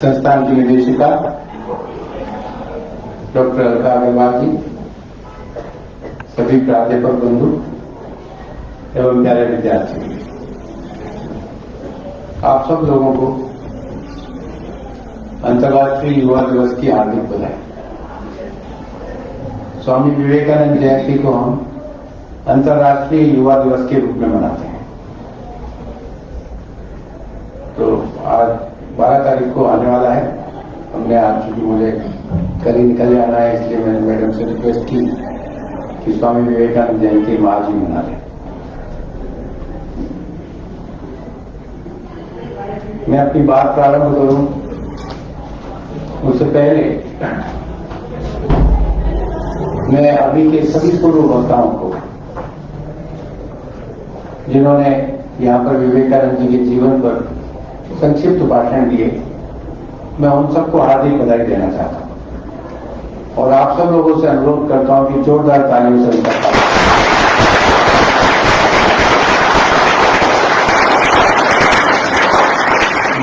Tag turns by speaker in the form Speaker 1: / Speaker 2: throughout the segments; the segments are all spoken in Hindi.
Speaker 1: संस्थान की निदेशिका डॉक्टर अलका अग्रवाल जी, सभी प्राध्यापक बंधु एवं प्यारे विद्यार्थी, आप सब लोगों को अंतर्राष्ट्रीय युवा दिवस की हार्दिक बधाई। स्वामी विवेकानंद जयंती को हम अंतर्राष्ट्रीय युवा दिवस के रूप में मनाते हैं। तो आज 12 तारीख को आने वाला है। हमने आज चूंकि मुझे कल ही निकल जाना है, इसलिए मैंने मैडम से रिक्वेस्ट की कि स्वामी विवेकानंद जयंती हम आज ही मना लें। मैं अपनी बात प्रारंभ करूं उससे पहले मैं अभी के सभी पूर्व वक्ताओं को, जिन्होंने यहां पर विवेकानंद जी के जीवन पर संक्षिप्त भाषण दिए, मैं उन सबको हार्दिक बधाई देना चाहता हूं और आप सब लोगों से अनुरोध करता हूं कि जोरदार तालियों से उनका स्वागत।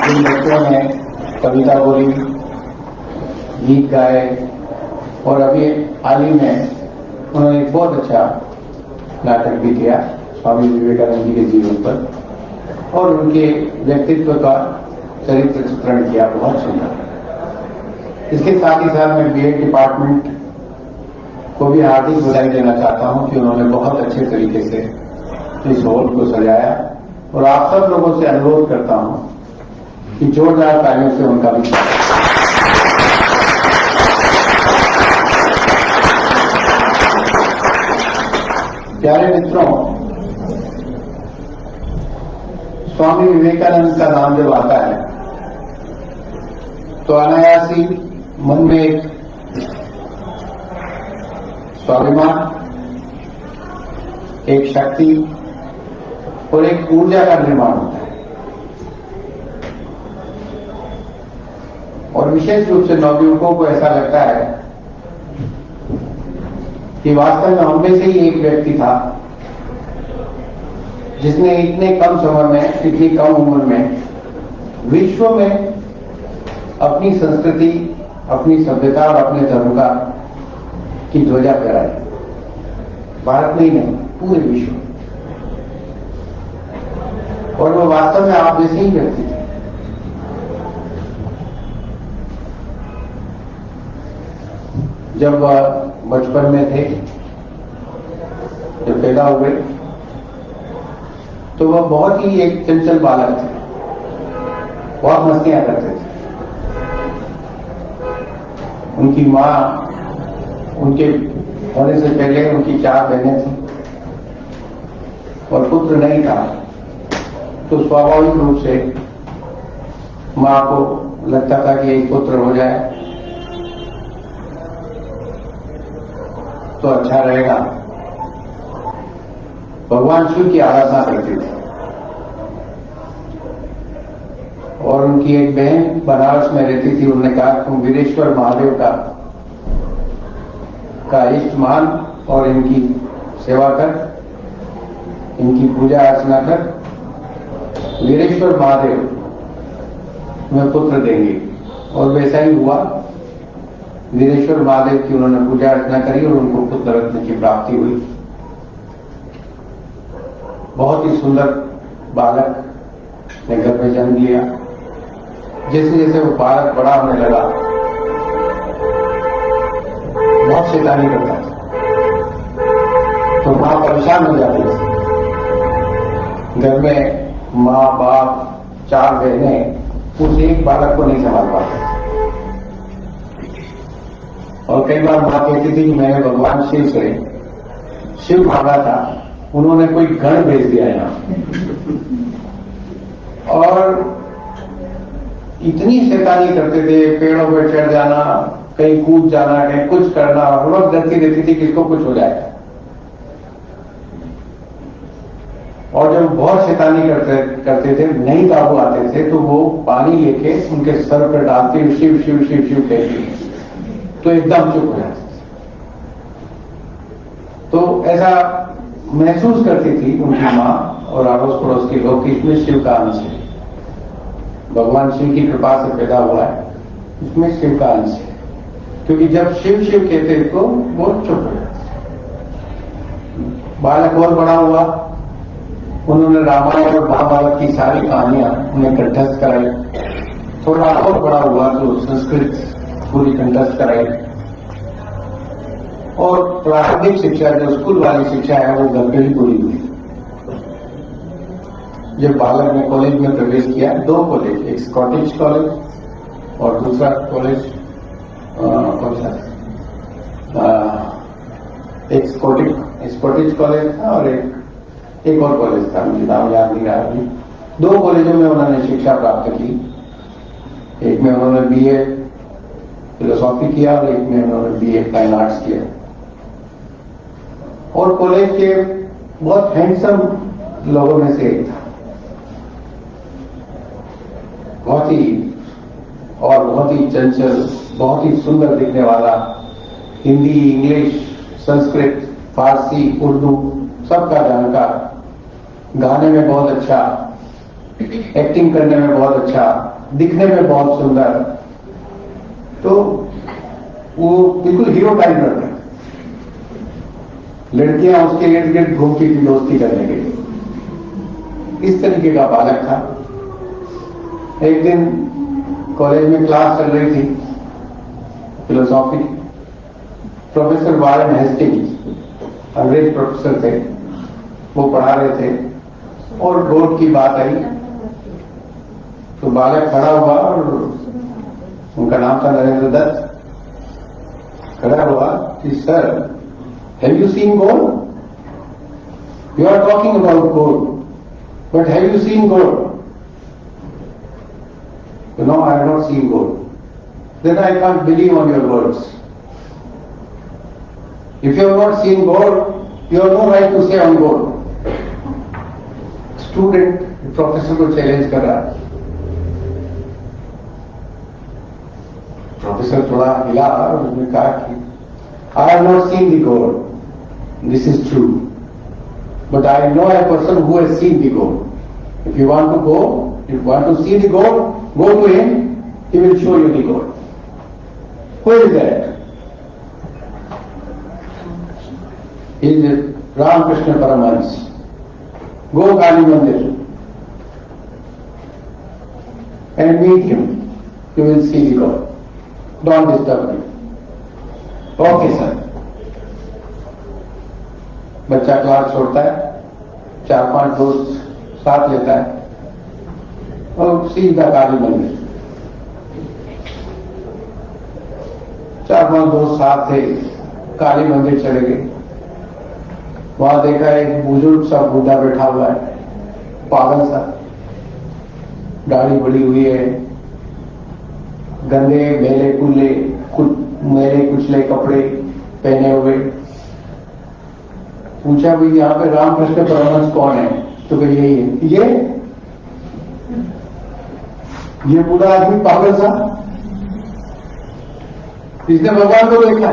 Speaker 1: जिन बच्चों ने कविता बोली, गीत गाए और अभी हाल ही में उन्होंने एक बहुत अच्छा नाटक भी किया स्वामी विवेकानंद जी के जीवन पर और उनके व्यक्तित्व का चरित्र चित्रण किया, बहुत सुंदर। इसके साथ ही साथ मैं बीएड डिपार्टमेंट को भी हार्दिक बधाई देना चाहता हूं कि उन्होंने बहुत अच्छे तरीके से इस हॉल को सजाया और आप सब लोगों से अनुरोध करता हूं कि जोरदार तालियों से उनका भी स्वागत। प्यारे मित्रों, स्वामी विवेकानंद का नाम जब आता है तो अनायास ही मन में एक स्वाभिमान, एक शक्ति और एक ऊर्जा का निर्माण होता है। और विशेष रूप से नवयुवकों को ऐसा लगता है कि वास्तव में हम में से ही एक व्यक्ति था जिसने इतने कम समय में, इतनी कम उम्र में विश्व में अपनी संस्कृति, अपनी सभ्यता और अपने धर्म का की ध्वजा फहराई। भारत में ही नहीं, पूरे विश्व में। और वो वास्तव में आप जैसे ही व्यक्ति थे। जब बचपन में थे, जब पैदा हुए, तो वह बहुत ही एक चंचल बालक थे, बहुत मस्तियां करते थे। उनकी मां, उनके होने से पहले उनकी 4 बहनें थी और पुत्र नहीं था, तो स्वाभाविक रूप से मां को लगता था कि एक पुत्र हो जाए तो अच्छा रहेगा। भगवान शिव की आराधना करती थी और उनकी एक बहन बनारस में रहती थी। उन्होंने कहा तुम वीरेश्वर महादेव का इष्ट मान और इनकी सेवा कर, इनकी पूजा अर्चना कर, वीरेश्वर महादेव तुम्हें पुत्र देंगे। और वैसा ही हुआ। वीरेश्वर महादेव की उन्होंने पूजा अर्चना करी और उनको पुत्र रत्न की प्राप्ति हुई। बहुत ही सुंदर बालक ने घर में जन्म लिया। जैसे जैसे वो बालक बड़ा होने लगा, बहुत शैतानी करता था, तो मां परेशान हो जाती थी। घर में मां, बाप, 4 बहनें, उस एक बालक को नहीं संभाल पाते। और कई बार मां कहती थी कि मैंने भगवान शिव से शिव भागा था, उन्होंने कोई गण भेज दिया यहां। और इतनी शैतानी करते थे, पेड़ों पर चढ़ जाना, कहीं कूद जाना, कहीं कुछ करना, हर वक्त डरती रहती थी किसको कुछ हो जाए। और जब बहुत शैतानी करते थे, नहीं काबू आते थे, तो वो पानी लेके उनके सर पर डालते, शिव शिव शिव शिव कहती, तो एकदम चुप हो जाते। तो ऐसा महसूस करती थी उनकी मां और अड़ोस पड़ोस के लोग कि इसमें शिव का अंश है, भगवान शिव की कृपा से पैदा हुआ है। उसमें शिव का अंश है, क्योंकि जब शिव शिव कहते तो वो चुप हो जाते। बालक और बड़ा हुआ, उन्होंने रामायण और महाभारत की सारी कहानियां उन्हें कंठस्थ कराई। थोड़ा और बड़ा हुआ तो संस्कृत पूरी कंठस्थ कराई, और प्राथमिक शिक्षा जो स्कूल वाली शिक्षा है वो घर पे ही पूरी हुई। जब बालक ने कॉलेज में प्रवेश किया, 2 कॉलेज, एक स्कॉटिश कॉलेज और दूसरा कॉलेज कौन सा, एक स्कॉटिश कॉलेज था और एक और कॉलेज था, मुझे नाम याद नहीं रहा अभी। 2 कॉलेजों में उन्होंने शिक्षा प्राप्त की। एक में उन्होंने बीए फिलोसॉफी किया और एक में उन्होंने बीए फाइन आर्ट्स किया। और कॉलेज के बहुत हैंडसम लोगों में से एक था, बहुत ही चंचल, बहुत ही सुंदर दिखने वाला, हिंदी, इंग्लिश, संस्कृत, फारसी, उर्दू सबका जानकार, गाने में बहुत अच्छा, एक्टिंग करने में बहुत अच्छा, दिखने में बहुत सुंदर। तो वो बिल्कुल हीरो टाइप रहता है। लड़कियां उसके इर्द गिर्द घूमती थी दोस्ती करने के लिए। इस तरीके का बालक था। एक दिन कॉलेज में क्लास चल रही थी फिलोसॉफी। प्रोफेसर वारेन हेस्टिंग्स अंग्रेज प्रोफेसर थे, वो पढ़ा रहे थे और बोर्ड की बात आई तो बालक खड़ा हुआ और उनका नाम था नरेंद्र दत्त। खड़ा हुआ कि sir, have you seen gold? You are talking about gold, but have you seen gold? No, I have not seen gold. Then I can't believe on your words. If you have not seen gold, you have no right to say on gold. Student professor को चैलेंज कर रहा है। प्रोफेसर थोड़ा हिला और उसने कहा कि I have not seen the gold. This is true. But I know a person who has seen the gold. If you want to go, if you want to see the gold, go to him, he will show you the gold. Who is that? He is Ramakrishna Paramahansa. Go Kali Mandir and meet him. You will see the gold. Don't disturb him. Okay, sir. बच्चा क्लास छोड़ता है, 4-5 दोस्त साथ लेता है और सीधा काली मंदिर। 4-5 दोस्त साथ थे, काली मंदिर चले गए। वहां देखा एक बुजुर्ग सा बूढ़ा बैठा हुआ है, पागल सा, दाढ़ी बड़ी हुई है, गंदे मैले कुचले कपड़े पहने हुए। पूछा भाई यहाँ पे रामकृष्ण परमहंस कौन है? तो कही यही है। ये बूढ़ा आदमी पागल सा, इसने भगवान को देखा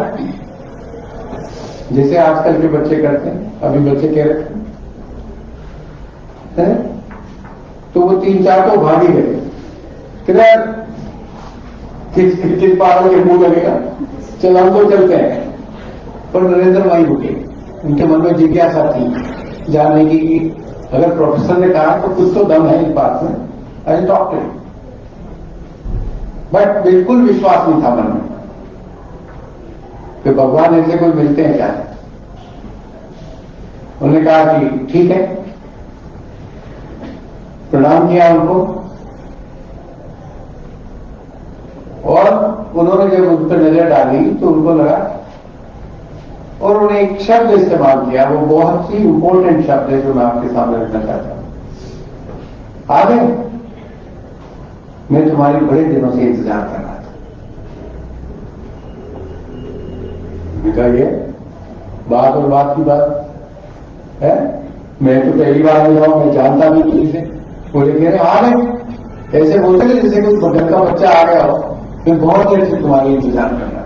Speaker 1: जैसे आजकल के बच्चे करते हैं। अभी बच्चे कह रहे हैं तो वो 3-4 तो भाग ही गए। किस पागल के मुंह लगेगा, चल हम तो चलते हैं। पर नरेंद्र भाई रुके, उनके मन में जिज्ञासा थी जानने की कि अगर प्रोफेसर ने कहा तो कुछ तो दम है इस बात में। आई टॉक टू, बट बिल्कुल विश्वास नहीं था मन में कि भगवान ऐसे कोई मिलते हैं क्या। उन्होंने कहा कि ठीक है, प्रणाम किया उनको और उन्होंने जब उन पर नजर डाली तो उनको लगा और उन्होंने एक शब्द इस्तेमाल किया, वो बहुत ही इंपॉर्टेंट शब्द है जो मैं आपके सामने रखना चाहता हूं। आ गए, मैं तुम्हारी बड़े दिनों से इंतजार कर रहा था। ये बात और बात की बात है, मैं तो पहली बार मिला हूं, मैं जानता भी नहीं से। बोले कह रहे आ गए, ऐसे बोलते हैं जैसे कोई घर का बच्चा आ गया हो। मैं बहुत देर से तुम्हारी इंतजार कर रहा था।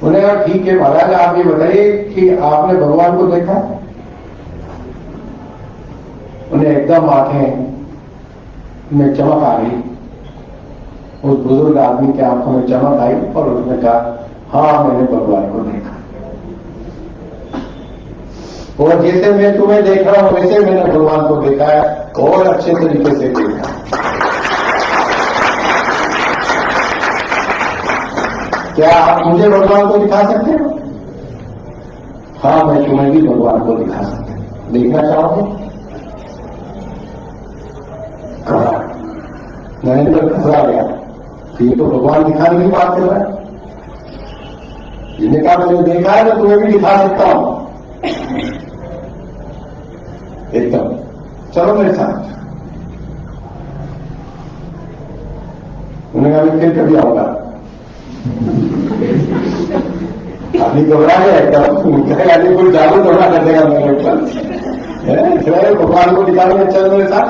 Speaker 1: उन्हें कहा ठीक है महाराज, आप ये बताइए कि आपने भगवान को देखा? उन्हें एकदम आंखें में चमक आ गई उस बुजुर्ग आदमी के आंखों में चमक आई और उसने कहा, हाँ मैंने भगवान को देखा, और जैसे मैं तुम्हें देख रहा हूं वैसे मैंने भगवान को देखा है और अच्छे तरीके से देखा। क्या आप मुझे भगवान को दिखा सकते हो? हाँ मैं तुम्हें भी भगवान को दिखा सकता हूं, देखना चाहोगे? नरेंद्र घबरा गया, ये तो भगवान दिखाने की बात कर रहा है। जिसने कहा मैंने देखा है तो तुम्हें भी दिखा सकता हूं एकदम, चलो मेरे साथ। उन्होंने कहा मैं फिर कभी आऊंगा। अभी घबरा गया एकदम, अभी कोई जादू थोड़ा कर देगा मेरे ऊपर, भगवान को दिखाने चल मेरे साथ।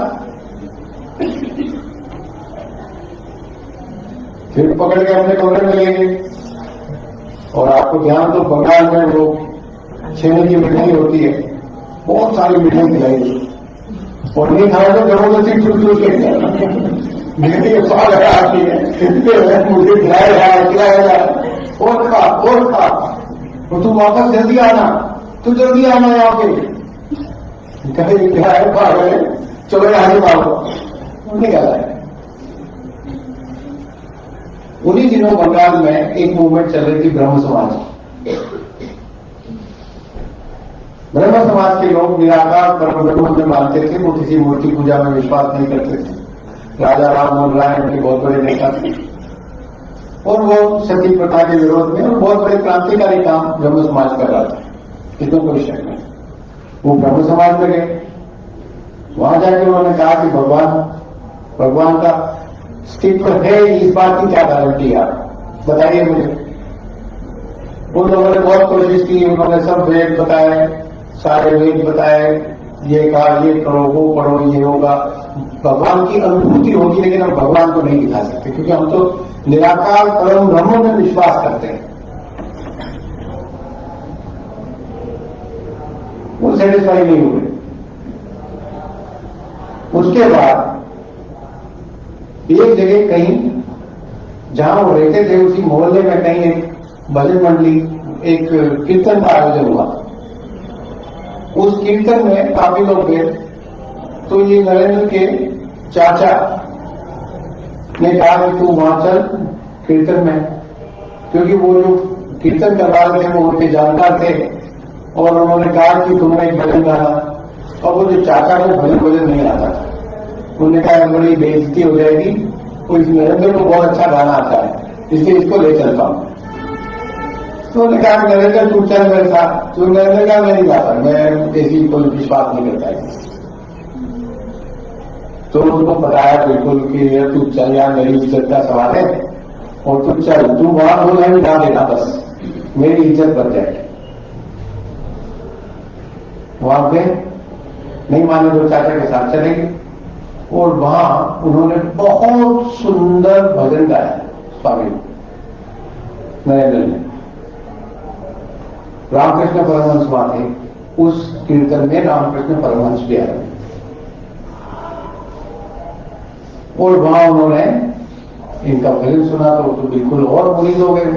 Speaker 1: फिर पकड़ के अपने कमरे में ले गए, और आपको ध्यान तो बंगाल में वो छेने की मिठाई होती है, बहुत सारी मिठाई खिलाई, और नहीं खाए तो जबरदस्ती चुप के मेरी स्वाद आती है, मुझे खिलाया और खा और खा, तो तुम वापस जल्दी आना, तू जल्दी आना यहाँ पे। कहे क्या है, खा गए, चलो यहाँ से मारो, निकाला है। उन्हीं दिनों बंगाल में एक मूवमेंट चल रही थी, ब्रह्म समाज। ब्रह्म समाज के लोग निराकार परम ब्रह्म में मानते थे, वो किसी मूर्ति पूजा में विश्वास नहीं करते थे। राजा राम मोहन राय उनके बहुत बड़े नेता थे, और वो सती प्रथा के विरोध में बहुत बड़े क्रांतिकारी काम ब्रह्म समाज कर रहा था, इसमें कोई शक नहीं। वो ब्रह्म समाज में गए, वहां जाके उन्होंने कहा कि भगवान का अस्तित्व है, इस बात की क्या गारंटी है, आप बताइए मुझे। उन लोगों ने बहुत कोशिश की, उन्होंने सब वेद बताए, सारे वेद बताए, ये कहा ये करो, वो पढ़ो, ये होगा, भगवान की अनुभूति होगी, लेकिन हम भगवान को नहीं दिखा सकते, क्योंकि हम तो निराकार परम ब्रह्म में विश्वास करते हैं। वो सेटिस्फाई नहीं हुए। उसके बाद एक जगह कहीं जहां वो रहते थे, उसी मोहल्ले में कहीं एक भजन मंडली, एक कीर्तन का आयोजन हुआ। उस कीर्तन में काफी लोग गए, तो ये नरेंद्र के चाचा ने कहा कि तू वहां चल कीर्तन में, क्योंकि वो जो कीर्तन करवा रहे थे वो उनके जानकार थे, और उन्होंने कहा कि तुमने एक भजन गाना, और वो जो चाचा को भजन नहीं आता था, उन्होंने कहा बड़ी बेइज्जती हो जाएगी, तो इस नरेंद्र को बहुत अच्छा गाना आता है, इसलिए इसको ले चलता हूं। तो उन्होंने कहा नरेंद्र तू चल मेरे साथ, तो नरेंद्र कहा मैं नहीं जाता, मैं ऐसी कोई विश्वास नहीं करता है। तो उसको बताया बिल्कुल कि तू चल, यार मेरी इज्जत का सवाल है, और तू चल, तू वहां बोला भी ना देना, बस मेरी इज्जत बच जाएगी। वहां पे नहीं माने तो चाचा के साथ चलेंगे, और वहां उन्होंने बहुत सुंदर भजन गाया स्वामी नरेंद्र ने। रामकृष्ण परमहंस वहां थे, उस कीर्तन में रामकृष्ण परमहंस भी आए, और वहां उन्होंने इनका भजन सुना तो बिल्कुल और मोहित हो गए।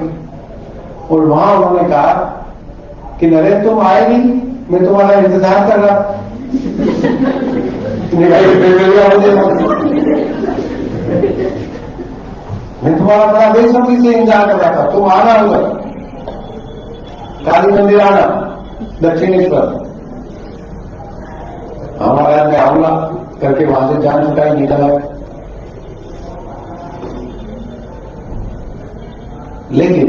Speaker 1: और वहां उन्होंने कहा कि नरेंद्र तुम आए नहीं, मैं तुम्हारा इंतजार कर रहा। मैं तुम्हारा बड़ा बेसब्री से इंतजार कर रहा था, तुम आना उधर काली मंदिर आना दक्षिणेश्वर। हमारा मैं आऊंगा करके वहां से जान छुटाई निकला। लेकिन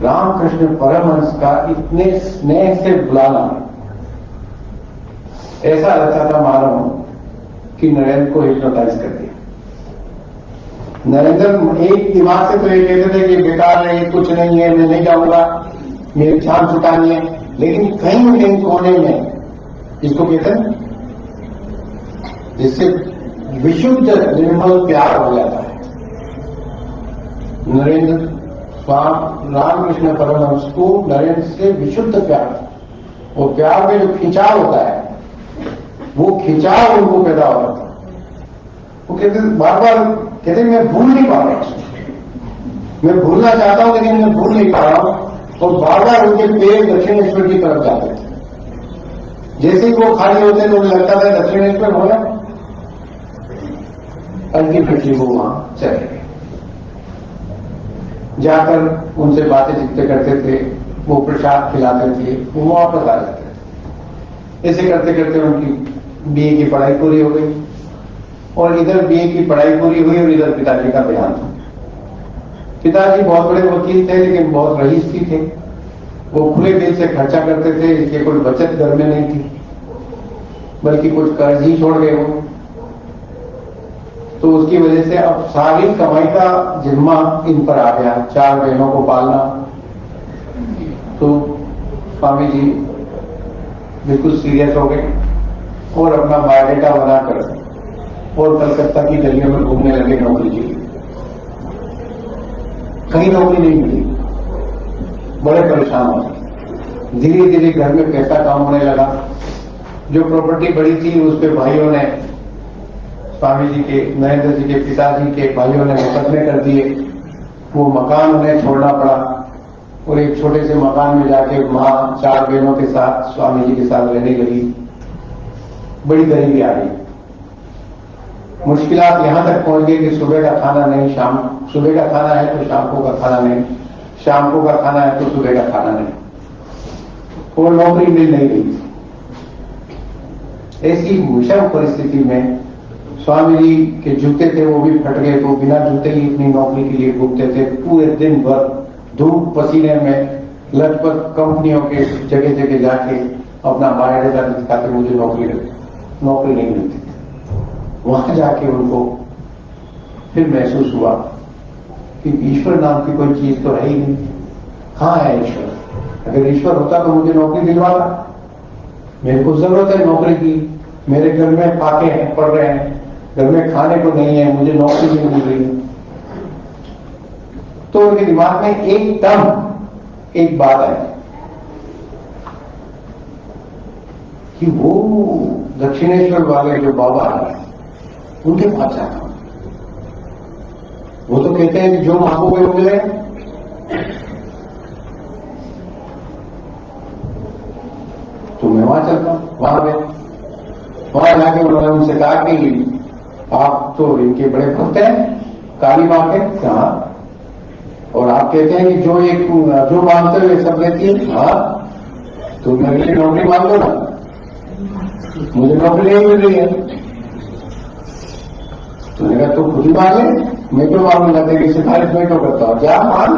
Speaker 1: रामकृष्ण परमहंस का इतने स्नेह से बुलाना, ऐसा लगता था मानो कि नरेंद्र को हिप्नोटाइज कर दिया। नरेंद्र एक दिमाग से तो ये कहते थे कि बेकार है, कुछ नहीं है, मैं नहीं जाऊंगा, मेरी जान छुटानी है, लेकिन कहीं न कहीं कोने में इसको कहते हैं जिससे विशुद्ध निर्मल प्यार हो जाता है। नरेंद्र स्वामी रामकृष्ण परमहंस को नरेंद्र से विशुद्ध प्यार, वो प्यार में जो खिंचाव होता है, वो खिंचाव उनको पैदा होता था। वो कहते बार बार कहते मैं भूल नहीं पा रहा, मैं भूलना चाहता हूं लेकिन मैं भूल नहीं पा रहा हूं। और बार बार उनके पैर दक्षिणेश्वर की तरफ जाते थे। जैसे ही वो खाली होते तो उन्हें लगता था दक्षिणेश्वर हो गया, अल्टीमेटली वो वहां चले गए। जाकर उनसे बातें चित्ते करते थे, वो प्रसाद खिलाते थे, वो वापस आ जाते थे। ऐसे करते करते उनकी बीए की पढ़ाई पूरी हो गई और इधर बीए की पढ़ाई पूरी हुई और इधर पिताजी का बयान था। पिताजी बहुत बड़े वकील थे लेकिन बहुत रईस भी थे। वो खुले दिल से खर्चा करते थे, इसलिए कोई बचत घर में नहीं थी, बल्कि कुछ कर्ज ही छोड़ गए वो। तो उसकी वजह से अब सारी कमाई का जिम्मा इन पर आ गया, 4 बहनों को पालना। तो स्वामी जी बिल्कुल सीरियस हो गए और अपना बायोडेटा बनाकर और कलकत्ता की गलियों में घूमने लगे नौकरी के लिए। कहीं नौकरी नहीं मिली, बड़े परेशान हो गए। धीरे धीरे घर में पैसा कम होने लगा। जो प्रॉपर्टी बड़ी थी उस पे भाइयों ने, स्वामी जी के, नरेंद्र जी के पिताजी के भाइयों ने मुकदमे कर दिए। वो मकान उन्हें छोड़ना पड़ा और एक छोटे से मकान में जाके वहां 4 बहनों के साथ, स्वामी जी के साथ रहने लगी। बड़ी गरीबी आ गई। मुश्किलात यहां तक पहुंच गई कि सुबह का खाना नहीं, सुबह का खाना है तो शाम को का खाना नहीं, शाम को का खाना है तो सुबह का खाना नहीं। और नौकरी मिल नहीं रही। ऐसी विषम परिस्थिति में स्वामी जी के जूते थे वो भी फट गए, तो बिना जूते ही अपनी नौकरी के लिए घूमते थे। पूरे दिन भर धूप पसीने में लटपट कंपनियों के जगह जगह जाके अपना बायोडेटा दिखाते, मुझे नौकरी नहीं मिलती। वहां जाके उनको फिर महसूस हुआ कि ईश्वर नाम की कोई चीज तो है ही नहीं। कहां है ईश्वर? अगर ईश्वर होता तो मुझे नौकरी दिलवाता। मेरे को जरूरत है नौकरी की, मेरे घर में फाके हैं, पड़ रहे हैं, घर में खाने को नहीं है, मुझे नौकरी नहीं मिल रही है। तो उनके दिमाग में एकदम एक बात आई कि वो दक्षिणेश्वर वाले जो बाबा हैं उनके पास जाता हूं। वो तो कहते हैं कि जो मांगोगे वो मिलेगा। तो मैं वहां चलता हूं, वहां गए। वहां जाके उन्होंने उनसे कहा कि आप तो इनके बड़े भक्त हैं, काली मां के। हाँ। और आप कहते हैं कि जो मांगते हुए सब देती है। हाँ। तो मेरे लिए नौकरी मांग दो ना, मुझे नौकरी नहीं मिल रही है। तो मेरा तो खुद ही मांगे, मैं क्यों मांगूंगा? तेरी सिफारिश मैं क्यों करता हूं? जा मांग।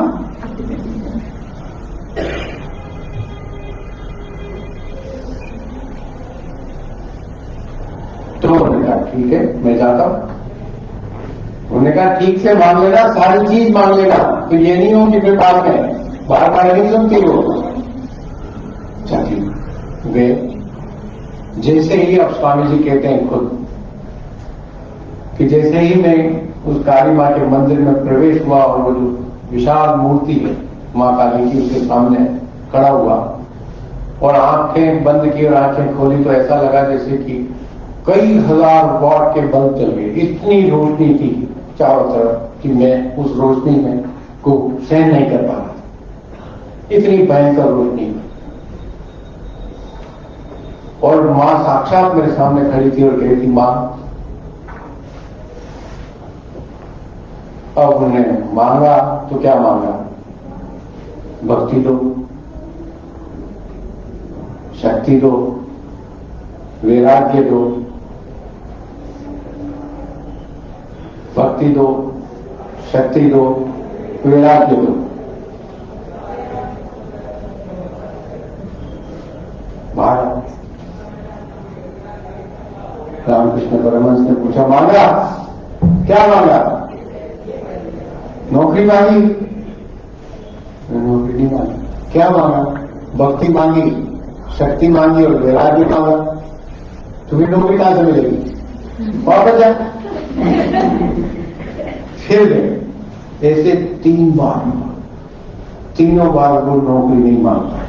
Speaker 1: तो उन्होंने कहा ठीक है मैं जाता हूं। उन्होंने कहा ठीक से मांग लेना, सारी चीज मांग लेना, तो ये नहीं हो कि फिर बात में बार बार नहीं सुनती हो। चलिए वे जैसे ही, अब स्वामी जी कहते हैं खुद कि जैसे ही मैं उस काली मां के मंदिर में प्रवेश हुआ और वो जो विशाल मूर्ति है मां काली की उसके सामने खड़ा हुआ और आंखें बंद की और आंखें खोली, तो ऐसा लगा जैसे कि कई हजार वॉट के बल्ब चल गए। इतनी रोशनी थी चारों तरफ कि मैं उस रोशनी में को सहन नहीं कर पा रहा, इतनी भयंकर रोशनी। और मां साक्षात मेरे सामने खड़ी थी और कह रही थी मां। अब उन्होंने मांगा तो क्या मांगा? भक्ति दो, शक्ति दो, वैराग्य दो, भक्ति दो, शक्ति दो, वैराग्य दो। महाराज रामकृष्ण परमहंस ने पूछा मांगा? क्या मांगा? नौकरी मांगी? नौकरी नहीं मांगी। क्या मांगा? भक्ति मांगी, शक्ति मांगी और वैराग्य मांगा। तुम्हें नौकरी कहां से मिलेगी? वापस जा। फिर ऐसे 3 बार, तीनों बार वो नौकरी नहीं मांगता।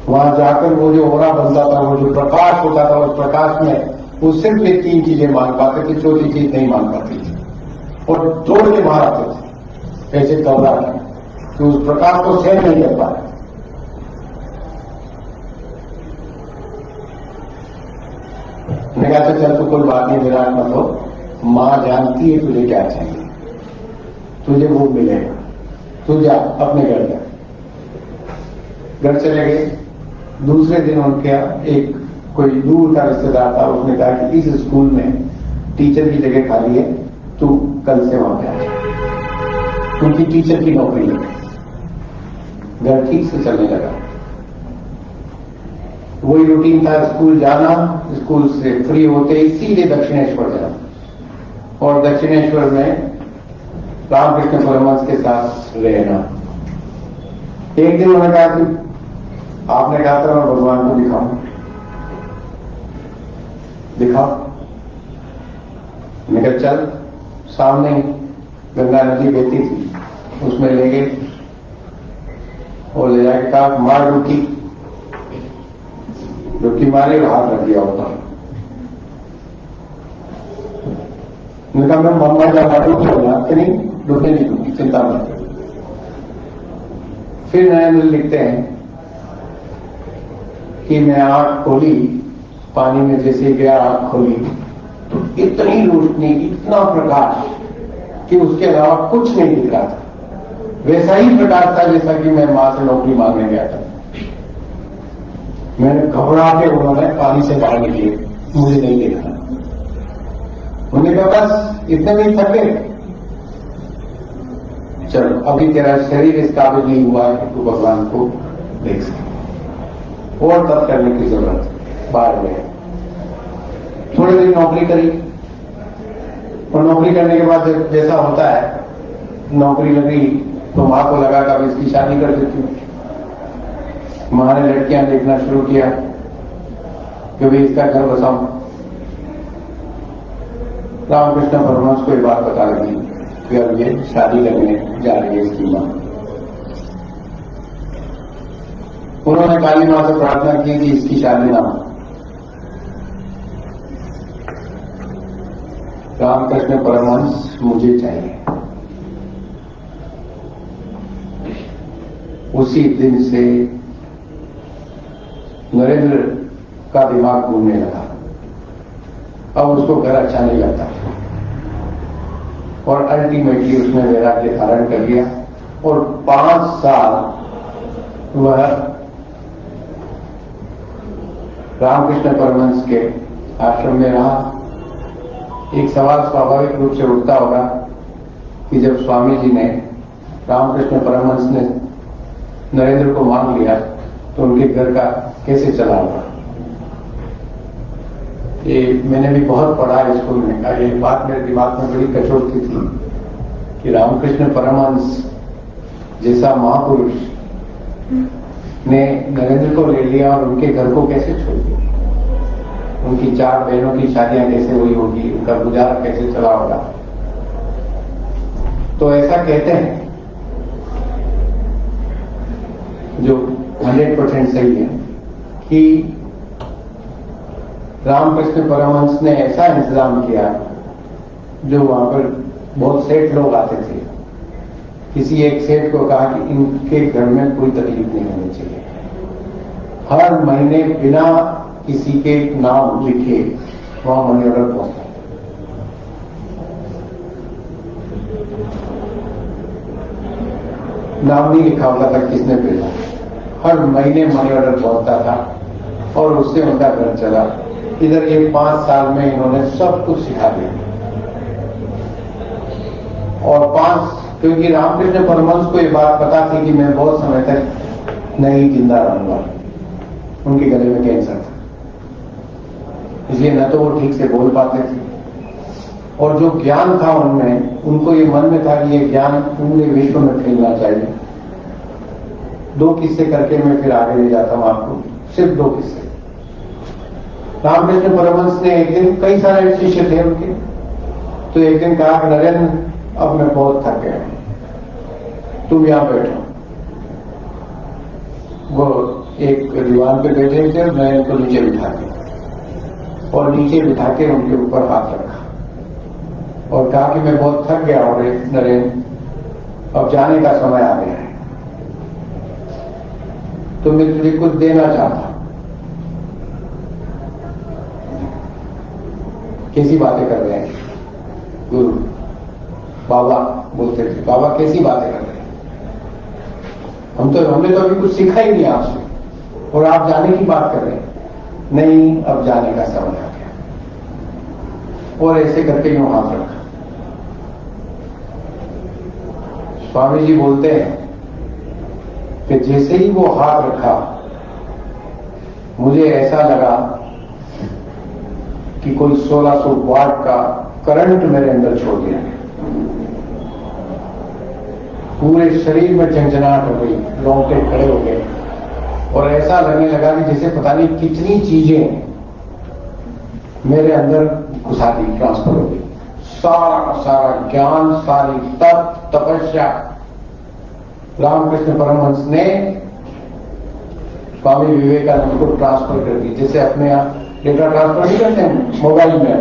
Speaker 1: वहां जाकर वो जो ओरा बनता था, वो जो प्रकाश होता था, उस प्रकाश में वो सिर्फ ये 3 चीजें मांग पाते थे, चौथी चीज नहीं मांग पाती थी और तोड़ के बाहर आते थे ऐसे घबरा के कि उस प्रकाश को सहन नहीं कर पा रहे। मैंने कहा चल तो कोई बात नहीं, विराट मत हो, मां जानती है तुझे क्या चाहिए, तुझे वो मिलेगा, तू जा अपने घर जा। घर चले गए। दूसरे दिन उनके एक कोई दूर का रिश्तेदार था, उसने कहा कि इस स्कूल में टीचर की जगह खाली है, तू कल से वहां पे आ जा। उनकी टीचर की नौकरी लगी। घर ठीक से चलने लगा। वही रूटीन था, स्कूल जाना, स्कूल से फ्री होते ही सीधे दक्षिणेश्वर जाना और दक्षिणेश्वर में रामकृष्ण परमहंस के साथ रहना। एक दिन उन्होंने कहा कि आपने कहा था मैं भगवान को दिखाऊं, दिखाओ। मैं कहा चल, सामने गंगा नदी बहती थी, उसमें ले गए और ले जाके कहा मार डुबकी मारी और हाथ रख दिया ऊपर। मैं कहा मैं मम्मा जा डूबते नहीं, डूबने नहीं दूंगी, चिंता मत करो। फिर नरेंद्र लिखते हैं कि मैं आंख खोली, पानी में जैसे गया आंख खोली तो इतनी रोशनी, इतना प्रकाश कि उसके अलावा कुछ नहीं दिख रहा था। वैसा ही प्रकाश था जैसा कि मैं मां से नौकरी मांगने गया था। मैंने घबरा के उन्होंने पानी से बाहर निकले, मुझे नहीं देखना। उन्होंने कहा बस इतने में थक गए, चलो अभी तेरा शरीर इस काबिल नहीं हुआ है कि तू भगवान को देख सके, और तब करने की जरूरत है। बाहर गए, थोड़े दिन नौकरी करी और नौकरी करने के बाद जैसा होता है, नौकरी लगी तो मां को लगा कि अब इसकी शादी कर देती हूं। मां ने लड़कियां देखना शुरू किया कि भाई इसका घर बसाऊं। रामकृष्ण परमहंस को ये बात बता लगी कि अब ये शादी करने जा रही है इसकी मां। उन्होंने काली मां से प्रार्थना की कि इसकी शादी ना हो। रामकृष्ण परमहंस मुझे चाहिए। उसी दिन से नरेंद्र का दिमाग घूमने लगा। अब उसको घर अच्छा नहीं लगता और अल्टीमेटली उसने वैराग्य धारण कर लिया और 5 साल वह रामकृष्ण परमहंस के आश्रम में रहा। एक सवाल स्वाभाविक रूप से उठता होगा कि जब स्वामी जी ने, रामकृष्ण परमहंस ने नरेंद्र को मांग लिया तो उनके घर का कैसे चला होगा। ये मैंने भी बहुत पढ़ा है स्कूल में। ये बात मेरे दिमाग में बड़ी कचोटती थी कि रामकृष्ण परमहंस जैसा महापुरुष ने नरेंद्र को ले लिया और उनके घर को कैसे छोड़ दिया। उनकी 4 बहनों की शादियां कैसे हुई होगी, उनका गुजारा कैसे चला होगा। तो ऐसा कहते हैं, जो 100% सही है, कि रामकृष्ण परमहंस ने ऐसा इंतजाम किया, जो वहां पर बहुत सेठ लोग आते थे। किसी एक सेठ को कहा कि इनके घर में कोई तकलीफ नहीं होनी चाहिए। हर महीने बिना किसी के नाम लिखे वहां मनी ऑर्डर पहुंचता। नाम नहीं लिखा होता था किसने भेजा, हर महीने मनी ऑर्डर पहुंचता था और उससे उनका घर चला। इधर ये 5 साल में इन्होंने सब कुछ सिखा दिया। और 5, क्योंकि रामकृष्ण परमहंस को ये बात पता थी कि मैं बहुत समय तक नहीं जिंदा रहूंगा, उनके गले में कैंसर था, इसलिए न तो वो ठीक से बोल पाते थे और जो ज्ञान था उनमें, उनको ये मन में था कि ये ज्ञान पूरे विश्व में फैलना चाहिए। 2 किस्से करके मैं फिर आगे ले जाता हूं आपको, सिर्फ 2 किस्से। रामकृष्ण परमहंस ने एक दिन, कई सारे शिष्य थे उनके, तो एक दिन कहा नरेंद्र अब मैं बहुत थक गया, तुम यहां बैठो। वो एक दीवान पे बैठे थे और मैं इनको नीचे बिठा दिया। और नीचे बिठा के उनके ऊपर हाथ रखा और कहा कि मैं बहुत थक गया हूं नरेंद्र, अब जाने का समय आ गया है, तो मैं तुझे कुछ देना चाहता। कैसी बातें कर रहे हैं गुरु? बाबा बोलते थे, बाबा कैसी बातें कर रहे हैं, हमने तो अभी कुछ सीखा ही नहीं आपसे और आप जाने की बात कर रहे हैं। नहीं, अब जाने का समय आ गया। और ऐसे करके यूं हाथ रखा। स्वामी जी बोलते हैं कि जैसे ही वो हाथ रखा, मुझे ऐसा लगा कि कोई 1600 वाट का करंट मेरे अंदर छोड़ दिया। पूरे शरीर में झंझनाहट हो गई, रोंगटे खड़े हो गए और ऐसा लगने लगा कि जैसे पता नहीं कितनी चीजें मेरे अंदर घुसा दी, ट्रांसफर हो गई। सारा का सारा ज्ञान, सारी तप तपस्या रामकृष्ण परमहंस ने स्वामी विवेकानंद को ट्रांसफर कर दी। जैसे अपने यहाँ डेटा ट्रांसफर नहीं करते हैं मोबाइल में,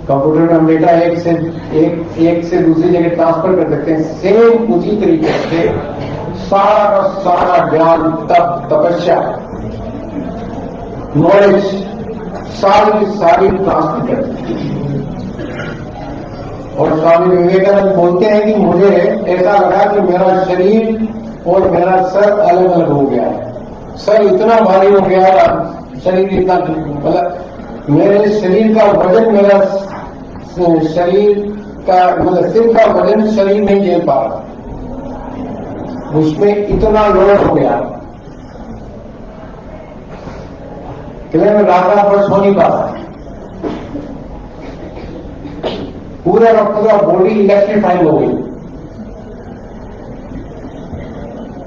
Speaker 1: कंप्यूटर में हम डेटा एक से दूसरी जगह ट्रांसफर कर सकते हैं। सेम उसी तरीके से सारा का सारा ज्ञान, तप तपस्या, नॉलेज सारी की सारी ट्रांसफर कर दी। और स्वामी विवेकानंद बोलते हैं कि मुझे ऐसा लगा कि मेरा शरीर और मेरा सर अलग अलग हो गया है। सर इतना भारी हो गया, शरीर इतना, मतलब मेरे शरीर का वजन, मेरा शरीर का मतलब सिर का वजन शरीर नहीं झेल पा रहा, उसमें इतना लोड हो गया कि मैं रात पर सो नहीं पा रहा। पूरा का पूरा बॉडी इलेक्ट्रीफाइड हो गई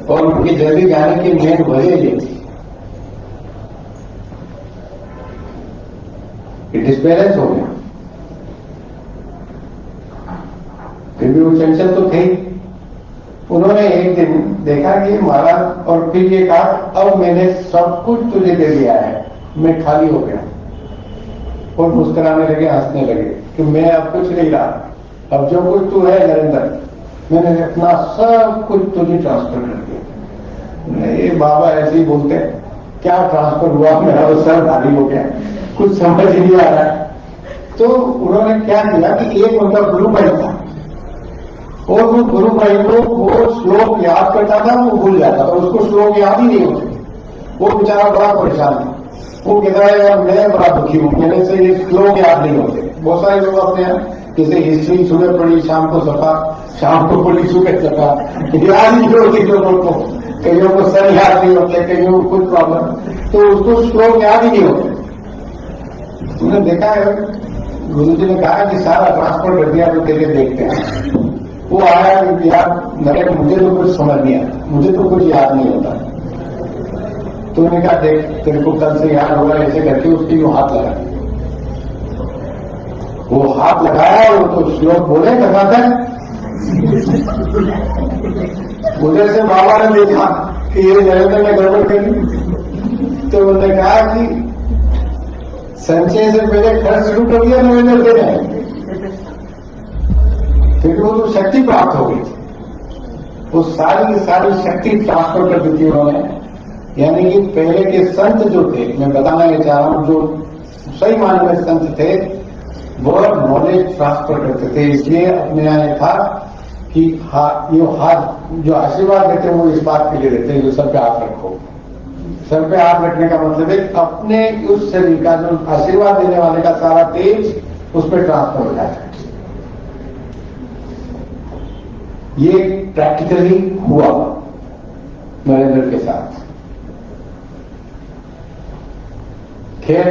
Speaker 1: और उनकी जल्दी जाने की मेन वजह ये थी कि डिस्बैलेंस हो गया। फिर भी वो चंचल तो थे। उन्होंने एक दिन देखा कि महाराज, और फिर ये कहा अब मैंने सब कुछ तुझे दे दिया है, मैं खाली हो गया। और मुस्कुराने लगे, हंसने लगे कि मैं अब कुछ नहीं रहा, अब जो कुछ तू है नरेंद्र, मैंने अपना सब कुछ तुझे ट्रांसफर कर दिया। ये बाबा ऐसे ही बोलते हैं, क्या ट्रांसफर हुआ, मेरा तो सर भारी हो गया, कुछ समझ ही नहीं आ रहा है। तो उन्होंने क्या किया कि एक उनका गुरु भाई था और वो गुरु भाई को वो श्लोक याद करता था, वो भूल जाता था, उसको श्लोक याद ही नहीं होते। वो बेचारा बड़ा परेशान है। वो कहता है यार मैं बड़ा दुखी हूं, मेरे से ये श्लोक याद नहीं होते। बहुत सारे लोग अपने यहाँ जैसे हिस्ट्री सुबह पढ़ी शाम को सफा, शाम को पढ़ी सुबह सफा, याद नहीं होती लोगों को। कईयों को सर याद नहीं होते, कईयों को कुछ प्रॉब्लम, तो उसको श्लोक याद ही नहीं होते। तुमने देखा है, गुरु जी ने कहा कि सारा ट्रांसफर कर दिया, तो देखे देखते हैं। वो आया कि यार नरेंद्र मुझे तो कुछ समझ नहीं आता, मुझे तो कुछ याद नहीं होता। तो उन्होंने कहा देख तेरे को कल से याद होगा, ऐसे करके उसकी वो हाथ लगा, वो हाथ लगाया और तो श्लोक बोले लगाकर। उधर से बाबा ने देखा कि ये नरेंद्र ने गड़बड़ करी, तो उन्होंने कहा कि संचय से पहले खर्च शुरू कर दिया नरेंद्र ने, फिर वो तो शक्ति प्राप्त हो गई। वो सारी की सारी शक्ति ट्रांसफर कर दी थी उन्होंने। यानी कि पहले के संत जो थे, मैं बताना ये चाह रहा हूं, जो सही मायने में संत थे वो नॉलेज ट्रांसफर करते थे। इसलिए अपने यहाँ था कि ये हाथ जो आशीर्वाद देते हैं वो इस बात के लिए देते हैं, जो सर पे हाथ रखो। सर पे हाथ रखने का मतलब है अपने उस शरीर का जो आशीर्वाद देने वाले का सारा तेज उस पर ट्रांसफर हो जाता है। ये प्रैक्टिकली हुआ नरेंद्र के साथ। खैर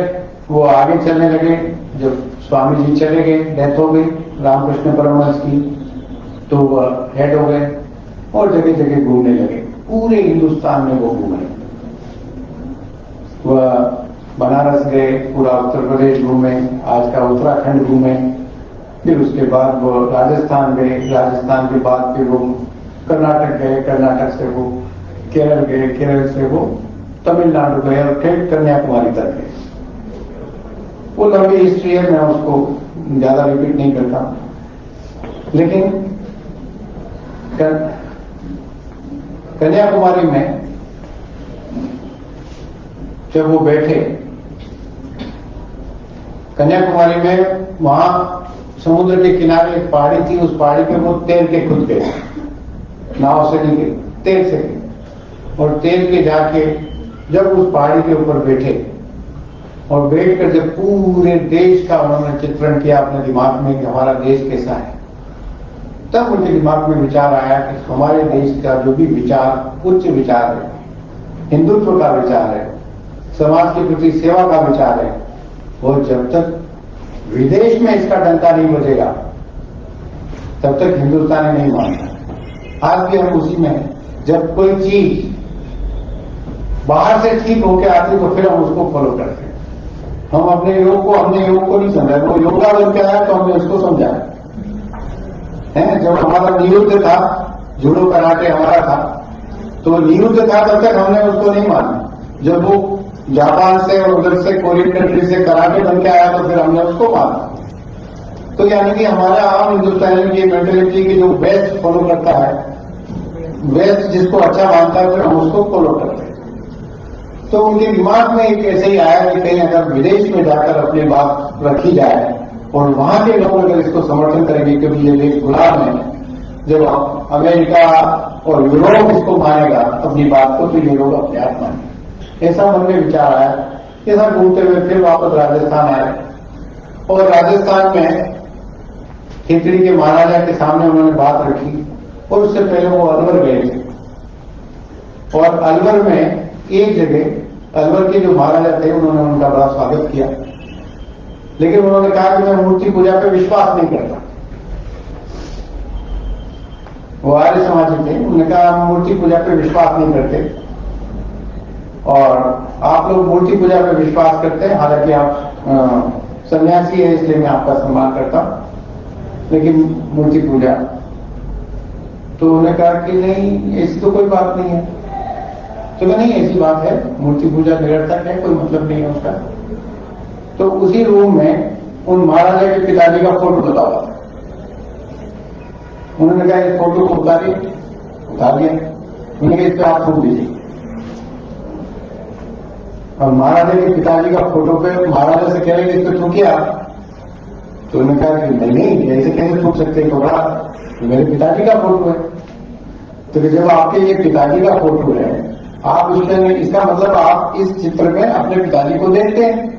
Speaker 1: वो आगे चलने लगे, जब स्वामी जी चले गए, डेथ हो गई रामकृष्ण परमहंस की, तो वह हेड हो गए और जगह जगह घूमने लगे। पूरे हिंदुस्तान में वो घूमे, वह बनारस गए, पूरा उत्तर प्रदेश घूमे, आज का उत्तराखंड घूमे, फिर उसके बाद वो राजस्थान गए, राजस्थान के बाद फिर वो कर्नाटक गए, कर्नाटक से वो केरल गए, केरल से वो तमिलनाडु गए और फिर कन्याकुमारी तक गए। वो लंबी हिस्ट्री है, मैं उसको ज्यादा रिपीट नहीं करता। लेकिन कन्याकुमारी में जब वो बैठे, कन्याकुमारी में वहां समुद्र के किनारे एक पहाड़ी थी, उस पहाड़ी पे वो तैर के खुद गए, नाव से नहीं गए, तैर से गए। और तैर के जाके जब उस पहाड़ी के ऊपर बैठे और बैठकर जब पूरे देश का उन्होंने चित्रण किया अपने दिमाग में कि हमारा देश कैसा है, तब उनके दिमाग में विचार आया कि हमारे देश का जो भी विचार उच्च विचार है, हिंदुत्व का विचार है, समाज के प्रति सेवा का विचार है, वो जब तक विदेश में इसका डंका नहीं बजेगा तब तक हिंदुस्तानी नहीं मानता। आज भी हम उसी में हैं। जब कोई चीज बाहर से ठीक होकर आती तो फिर हम उसको फॉलो करते हैं। हम अपने योग को, हमने योग को नहीं समझा, वो योगा बन के आया तो हमने उसको समझा है। जब हमारा नियुद्ध था, जूडो कराटे हमारा था, तो नियुद्ध था तब तक हमने उसको नहीं माना। जब वो जापान से और उधर से कोरियन कंट्री से कराटे बन के आया तो फिर हमने उसको माना। तो यानी कि हमारा आम हिंदुस्तानी की मेंटेलिटी की जो वेस्ट फॉलो करता है, वेस्ट जिसको अच्छा मानता है, फिर हम उसको फॉलो करते हैं। तो उनके दिमाग में एक ऐसे ही आया कि कहीं अगर विदेश में जाकर अपनी बात रखी जाए और वहां के लोग अगर इसको समर्थन करेंगे, क्योंकि ये देश गुलाम है, जब अमेरिका और यूरोप इसको मानेगा अपनी बात को, तो ये लोग अपने आप मानेंगे। ऐसा मन में विचार आया। ऐसा घूमते हुए फिर वापस राजस्थान आए और राजस्थान में खेतड़ी के महाराजा के सामने उन्होंने बात रखी। और उससे पहले वो अलवर गए थे और अलवर में एक जगह अलवर के जो महाराजा थे उन्होंने उनका बड़ा स्वागत किया, लेकिन उन्होंने कहा कि मैं मूर्ति पूजा पे विश्वास नहीं करता। वो आर्य समाजी थे, उन्होंने कहा हम मूर्ति पूजा पे विश्वास नहीं करते और आप लोग मूर्ति पूजा पे विश्वास करते हैं, हालांकि आप सन्यासी है इसलिए मैं आपका सम्मान करता हूं, लेकिन मूर्ति पूजा। तो उन्होंने कहा कि नहीं, ऐसी तो कोई बात नहीं है। तो नहीं, ऐसी बात है, मूर्ति पूजा निरर्थक है, कोई मतलब नहीं है उसका। तो उसी रूम में उन महाराजा के पिताजी का फोटो लगा हुआ था। उन्होंने कहा इस फोटो को उतार दिया, उन्होंने कहा इस पर हाथ थूक दीजिए। और महाराजा के पिताजी का फोटो पे महाराजा से कह रहे कि इस पर थूकिए आप। तो उन्होंने कहा कि नहीं, ऐसे कैसे थूक सकते हैं, कपड़ा तो मेरे पिताजी का फोटो है। तो जब आपके ये पिताजी का फोटो है, आप उसमें, इसका मतलब आप इस चित्र में अपने पिताजी को देखते हैं।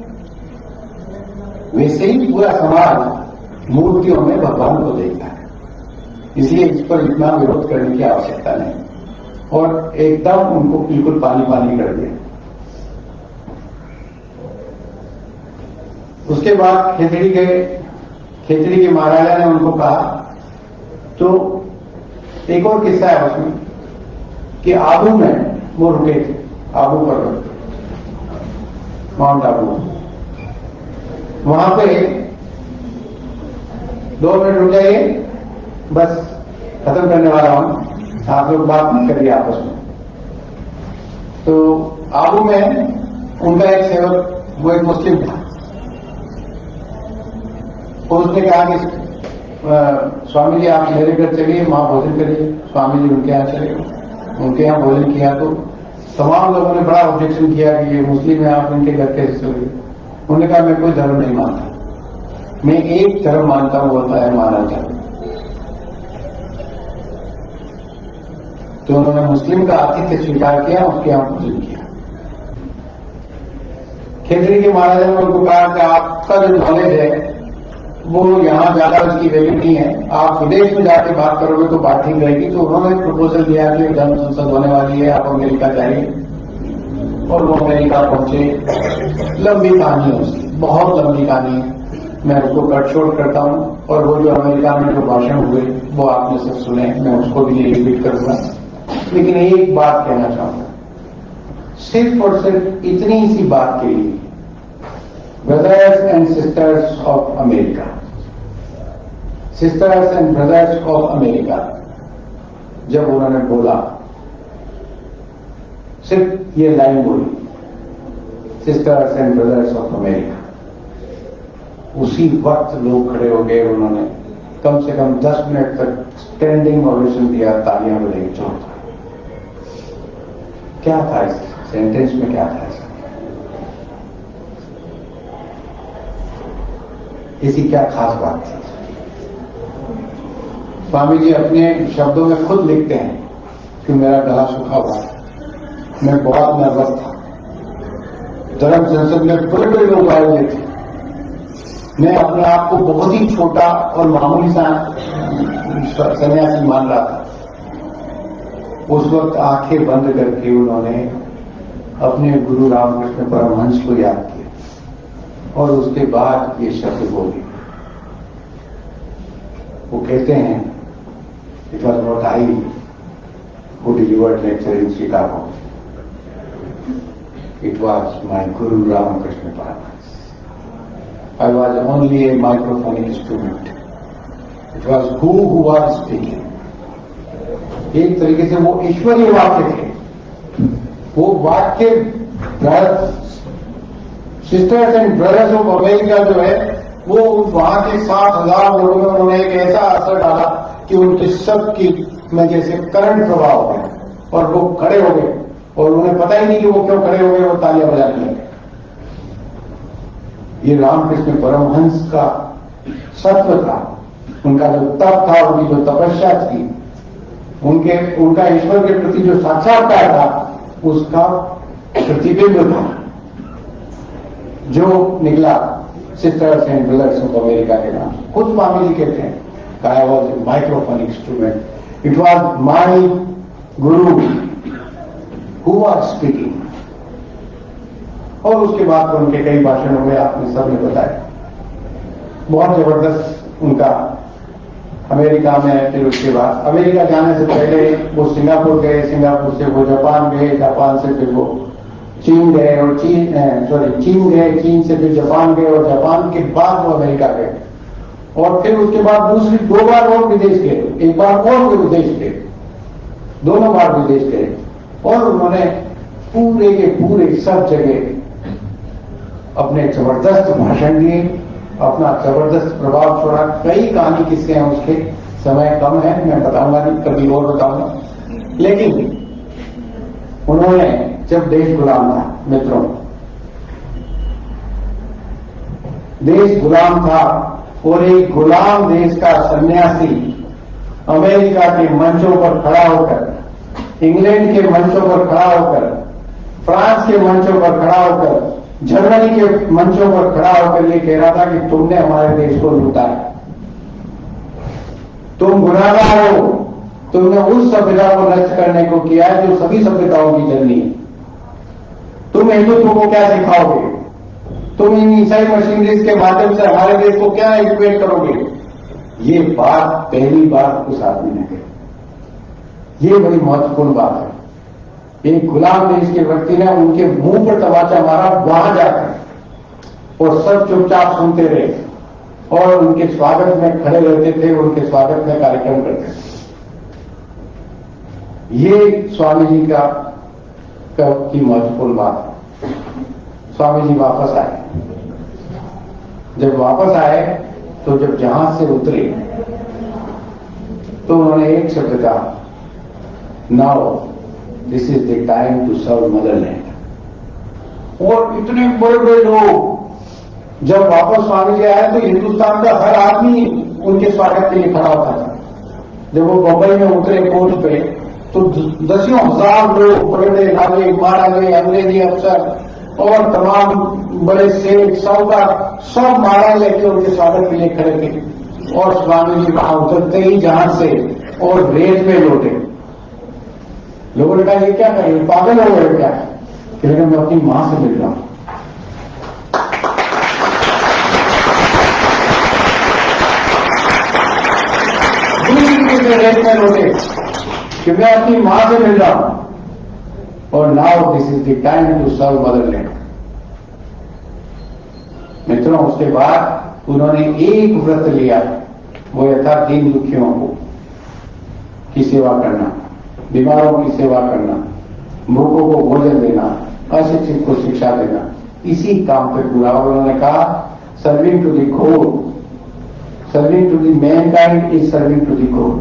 Speaker 1: वैसे ही पूरा समाज मूर्तियों में भगवान को देखता है, इसलिए इस पर इतना विरोध करने की आवश्यकता नहीं। और एकदम उनको बिल्कुल पानी पानी कर दिया। उसके बाद खेतड़ी के महाराजा ने उनको कहा, तो एक और किस्सा है उसमें कि आबू में वो रुके थे, आबू पर, माउंट आबू, वहां पे 2 मिनट रुक जाइए, बस खत्म करने वाला हूं, आप लोग बात नहीं करिए आपस में। तो आबू में उनका एक सेवक, वो एक मुस्लिम था, और उसने कहा कि स्वामी जी आप मेरे घर चलिए, वहां भोजन करिए। स्वामी जी उनके यहाँ चले, उनके यहाँ भोजन किया तो तमाम लोगों ने बड़ा ऑब्जेक्शन किया कि ये मुस्लिम है, आप इनके घर कैसे चले। उन्होंने कहा मैं कोई धर्म नहीं मानता, मैं एक धर्म मानता हूं, होता है मानव धर्म। तो उन्होंने मुस्लिम का आतिथ्य स्वीकार किया, उसके यहाँ भोजन किया। खेतड़ी के महाराजा ने उनको कहा कि आपका जो नॉलेज है वो यहाँ ज्यादा उसकी वैल्यू नहीं है, आप विदेश में जाके बात करोगे तो बात ठीक रहेगी। तो उन्होंने प्रपोजल दिया कि धर्म संसद होने वाली है, आप अमेरिका जाइए। और वो अमेरिका पहुंचे। लंबी कहानी है उसकी, बहुत लंबी कहानी है, मैं उसको कट शॉर्ट करता हूं। और वो जो अमेरिका में जो भाषण हुए वो आपने सब सुने, मैं उसको भी नहीं रिपीट करूंगा। लेकिन एक बात कहना चाहूंगा, सिर्फ और सिर्फ इतनी सी बात के लिए, brothers and sisters of America, sisters and brothers of America, जब उन्होंने बोला, सिर्फ ये लाइन बोली, sisters and brothers of America. उसी वक्त लोग खड़े हो गए, उन्होंने कम से कम 10 मिनट तक स्टैंडिंग ओवेशन दिया, तालियां बजाई, जोरदार। क्या था इस सेंटेंस में, क्या था इसका, इसी क्या खास बात थी? स्वामी जी अपने शब्दों में खुद लिखते हैं कि मेरा गला सूखा हुआ है, मैं बहुत नर्वस था, धर्म संसद में बड़े बड़े लोग आए हुए थे, मैं अपने आप को बहुत ही छोटा और मामूली सा सन्यासी मान रहा था। उस वक्त आंखें बंद करके उन्होंने अपने गुरु रामकृष्ण परमहंस को याद किया और उसके बाद ये शब्द बोले। वो कहते हैं, it was not I who delivered lecture in Chicago, it was my Guru Ramakrishna Paramhans. I was only a microphonic instrument. It was who was speaking. एक तरीके से वो ईश्वरीय वाक्य थे। वो वाक्य sisters and brothers of America जो है, वो वहां के 60,000 लोगों में उन्होंने एक ऐसा असर डाला कि उनके सबकी में जैसे करंट प्रवाह हो गया और वो खड़े हो गए और उन्हें पता ही नहीं कि वो क्यों खड़े हो गए, वो तालियां बजाने लगे। ये रामकृष्ण परमहंस का सत्व था, उनका जो तप था, उनकी जो तपस्या थी, उनका ईश्वर के प्रति जो साक्षात्कार था, उसका प्रतिबिंब था जो निकला sisters and brothers of America के नाम। खुद स्वामी जी कहते हैं, I was a microphone instrument, it was my Guru who was speaking. और उसके बाद तो उनके कई भाषण हुए, आपने सबने बताया। बहुत जबरदस्त उनका अमेरिका में, फिर उसके बाद अमेरिका जाने से पहले वो सिंगापुर गए, सिंगापुर से वो जापान गए, जापान से फिर वो चीन गए और चीन गए, चीन से फिर जापान गए और जापान के बाद वो अमेरिका गए और फिर उसके बाद दूसरी 2 बार और विदेश गए, एक बार और वो विदेश गए, दोनों बार विदेश गए और उन्होंने पूरे के पूरे सब जगह अपने जबरदस्त भाषण दिए, अपना जबरदस्त प्रभाव छोड़ा। कई कहानी किस्से हैं उसके, समय कम है, मैं बताऊंगा नहीं, कभी और बताऊंगा। लेकिन उन्होंने, जब देश गुलाम था, मित्रों, देश गुलाम था और एक गुलाम देश का सन्यासी अमेरिका के मंचों पर खड़ा होकर, इंग्लैंड के मंचों पर खड़ा होकर, फ्रांस के मंचों पर खड़ा होकर, जर्मनी के मंचों पर खड़ा होकर ये कह रहा था कि तुमने हमारे देश को लूटा है, तुम गुनाहगार हो, तुमने उस सभ्यता को नष्ट करने को किया है जो सभी सभ्यताओं की जननी है। तुम हिंदुत्व को क्या सिखाओगे? तुम इन ईसाई मशीनरीज के माध्यम से हमारे देश को क्या एजुकेट करोगे? ये बात पहली बार उस आदमी ने कही। ये बड़ी महत्वपूर्ण बात है। एक गुलाम देश के व्यक्ति ने उनके मुंह पर तमाचा मारा वहां जाकर, और सब चुपचाप सुनते रहे और उनके स्वागत में खड़े रहते थे, उनके स्वागत में कार्यक्रम करते थे। ये स्वामी जी की महत्वपूर्ण बात है। स्वामी जी वापस आए। जब वापस आए तो जब जहाज से उतरे तो उन्होंने एक शब्द कहा, now this is the time to serve motherland. और इतने बड़े बड़े लोग जब वापस स्वामी जी आए तो हिंदुस्तान का हर आदमी उनके स्वागत के लिए खड़ा होता था। जब वो बंबई में उतरे कोच पे तो दसियों हजार लोग, बड़े नागरिक, महाराजे, अंग्रेजी अफसर और तमाम बड़े सेठ, सब माला लेके उनके स्वागत के लिए खड़े थे। और स्वामी जी वहां उतरते ही जहाज से और रेत में लौटे। लोगों ने कहा, ये क्या करें, पागल हो गए क्या? कि मैं अपनी मां से मिल रहा हूं। रेत में लौटे कि मैं अपनी मां से मिल रहा हूं। और now this is the time to serve motherland. मित्रों, उसके बाद उन्होंने एक व्रत लिया, वो यह था दीन दुखियों की सेवा करना, बीमारों की सेवा करना, मूर्खों को भोजन देना, अशिक्षित को शिक्षा देना। इसी काम पे पूरा। और उन्होंने कहा serving to the core, serving to the mankind is serving to the core.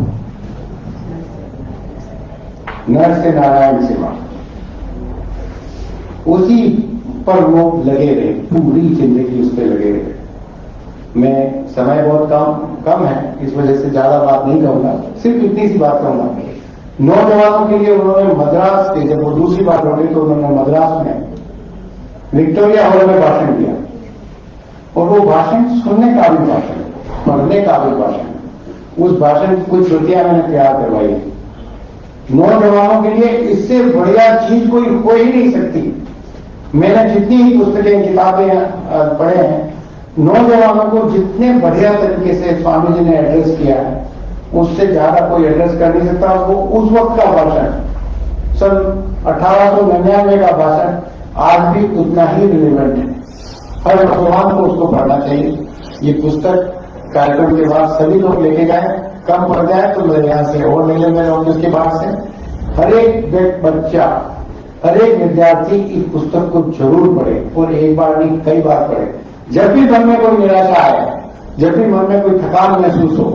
Speaker 1: नर से नारायण सेवा, उसी पर वो लगे रहे, पूरी जिंदगी उस पर लगे रहे। मैं समय बहुत कम है, इस वजह से ज्यादा बात नहीं कहूंगा, सिर्फ इतनी सी बात कहूंगा। नौजवानों के लिए उन्होंने मद्रास के, जब वो दूसरी बार लौटे तो उन्होंने मद्रास में विक्टोरिया हॉल में भाषण दिया। और वो भाषण सुनने का भी भाषण, पढ़ने का भी भाषण। उस भाषण की कुछ श्रुतियां मैंने तैयार करवाई। नौजवानों के लिए इससे बढ़िया चीज कोई हो ही नहीं सकती। मैंने जितनी ही पुस्तकें किताबें पढ़े हैं, नौजवानों को जितने बढ़िया तरीके से स्वामी जी ने एड्रेस किया है, उससे ज्यादा कोई एड्रेस कर नहीं सकता। वो उस वक्त का भाषण, सन 1899 का भाषण आज भी उतना ही रिलेवेंट है। हर नौजवान को उसको पढ़ना चाहिए। ये पुस्तक कार्यक्रम के बाद सभी लोग लेके जाए, कम पड़ जाए तो मेरे यहाँ से और ले लें, मेरे ऑफिस के बाद से। हर एक बच्चा, हर एक विद्यार्थी इस पुस्तक को जरूर पढ़े, और एक बार नहीं कई बार पढ़े। जब भी मन में कोई निराशा आए, जब भी मन में कोई थकान महसूस हो,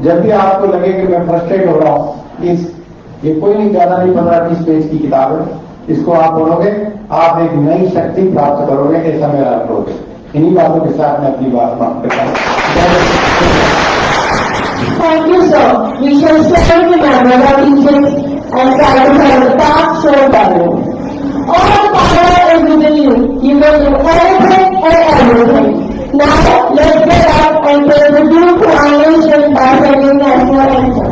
Speaker 1: जब भी आपको लगे कि मैं फ्रस्ट्रेट हो रहा हूं, ये कोई नहीं, ज्यादा नहीं, 15-20 पेज की किताब है, इसको आप पढ़ोगे, आप एक नई शक्ति प्राप्त करोगे, ऐसा मेरा अनुभव है। इन्हीं बातों के साथ मैं अपनी बात समाप्त करता हूं।
Speaker 2: Thank you, sir. We shall stand remember our teachings and try to have the path shown by you. All power is within you. You can do anything and everything. Now, let's get up and pray the due to our nation by singing national anthem.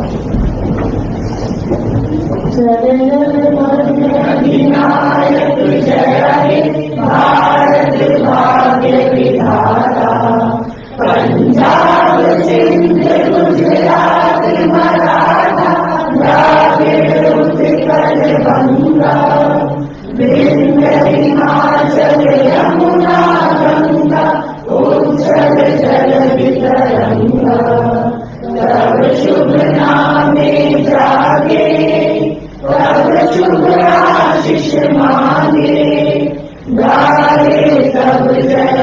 Speaker 2: Bharat भाग्य विधाता, पंजाब सिंध गुजरात मराठा, द्राविड़ उत्कल बंगा, विंध्य हिमाचल यमुना गंगा, उज्जल जल वितरंगा। तब शुभ नामे जागे, तब शुभ आशीष मांगे, गाए तब जय